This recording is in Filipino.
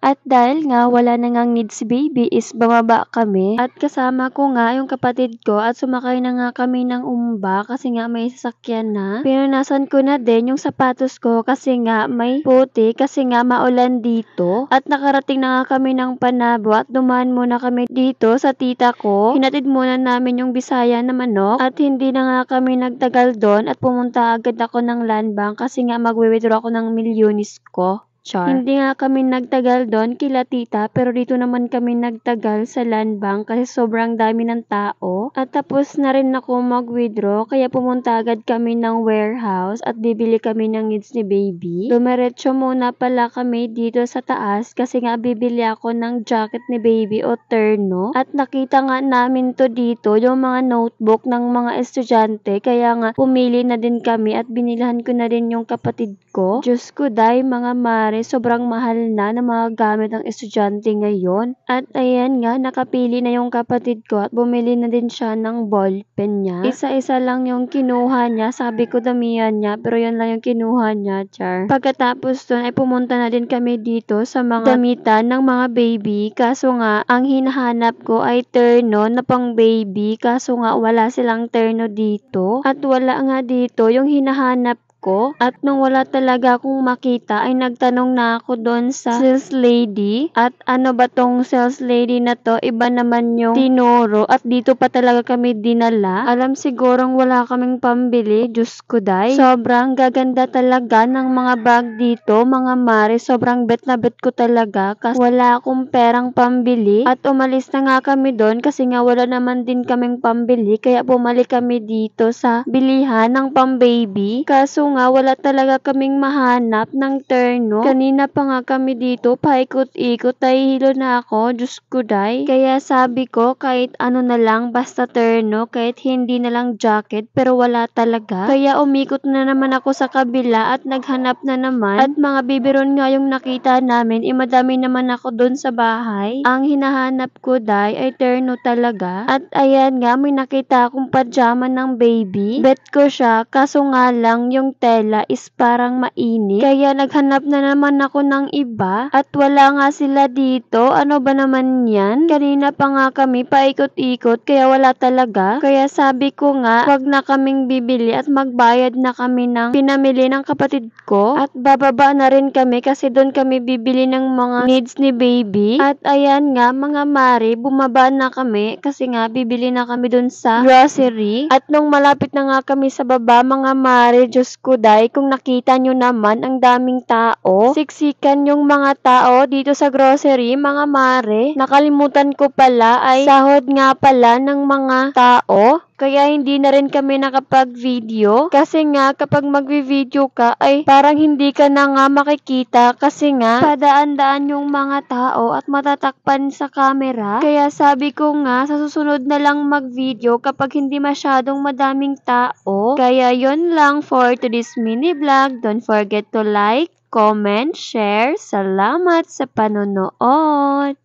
At dahil nga wala na ngang needs si baby is bumaba kami at kasama ko nga yung kapatid ko at sumakay na nga kami ng umba kasi nga may sasakyan na. Pinunasan ko na din yung sapatos ko kasi nga may puti kasi nga maulan dito. At nakarating na nga kami ng Panabo at dumaan muna kami dito sa tita ko. Hinatid muna namin yung Bisaya na manok at hindi na nga kami nagtagal doon at pumunta agad ako ng land bank kasi nga magwi-withdraw ako ng milyones ko. Char. Hindi nga kami nagtagal doon kila tita pero dito naman kami nagtagal sa land bank kasi sobrang dami ng tao. At tapos na rin ako mag-withdraw kaya pumunta agad kami ng warehouse at bibili kami ng needs ni baby. Dumiretso muna pala kami dito sa taas kasi nga bibili ako ng jacket ni baby o terno. At nakita nga namin to dito yung mga notebook ng mga estudyante kaya nga pumili na din kami at binilhan ko na din yung kapatid ko. Diyos ko day mga sobrang mahal na ng mga gamit ng estudyante ngayon. At ayan nga, nakapili na yung kapatid ko at bumili na din siya ng ballpen niya. Isa-isa lang yung kinuha niya. Sabi ko damihan niya, pero yun lang yung kinuha niya, char. Pagkatapos dun ay pumunta na din kami dito sa mga damitan ng mga baby. Kaso nga, ang hinahanap ko ay terno na pang baby. Kaso nga, wala silang terno dito. At wala nga dito yung hinahanap ko. At nung wala talaga akong makita ay nagtanong na ako doon sa sales lady at ano ba tong sales lady na to, iba naman yung tinuro at dito pa talaga kami dinala. Alam sigurong wala kaming pambili, Diyos ko day. Sobrang gaganda talaga ng mga bag dito mga mare, sobrang bet na bet ko talaga kasi wala akong perang pambili at umalis na nga kami doon kasi nga wala naman din kaming pambili kaya bumalik kami dito sa bilihan ng pambaby. Kaso nga wala talaga kaming mahanap ng terno. Kanina pa nga kami dito paikot-ikot, tahihilo na ako, Diyos ko day. Kaya sabi ko kahit ano na lang basta terno, kahit hindi na lang jacket pero wala talaga. Kaya umikot na naman ako sa kabila at naghanap na naman at mga bibiron nga yung nakita namin, madami naman ako doon sa bahay. Ang hinahanap ko day ay terno talaga at ayan nga may nakita akong pajama ng baby. Bet ko siya kaso nga lang yung tela is parang mainit. Kaya naghanap na naman ako ng iba at wala nga sila dito. Ano ba naman yan? Kanina pa nga kami paikot-ikot kaya wala talaga. Kaya sabi ko nga wag na kaming bibili at magbayad na kami ng pinamili ng kapatid ko. At bababa na rin kami kasi doon kami bibili ng mga needs ni baby. At ayan nga mga mare, bumaba na kami kasi nga bibili na kami doon sa grocery. At nung malapit na nga kami sa baba mga mare, Diyos ko day, kung nakita nyo naman ang daming tao. Siksikan yung mga tao dito sa grocery, mga mare. Nakalimutan ko pala ay sahod nga pala ng mga tao. Kaya hindi na rin kami nakapag-video. Kasi nga kapag mag-video ka ay parang hindi ka na nga makikita. Kasi nga padaan-daan yung mga tao at matatakpan sa camera. Kaya sabi ko nga sa susunod na lang mag-video kapag hindi masyadong madaming tao. Kaya yon lang for today's mini vlog. Don't forget to like, comment, share. Salamat sa panonood!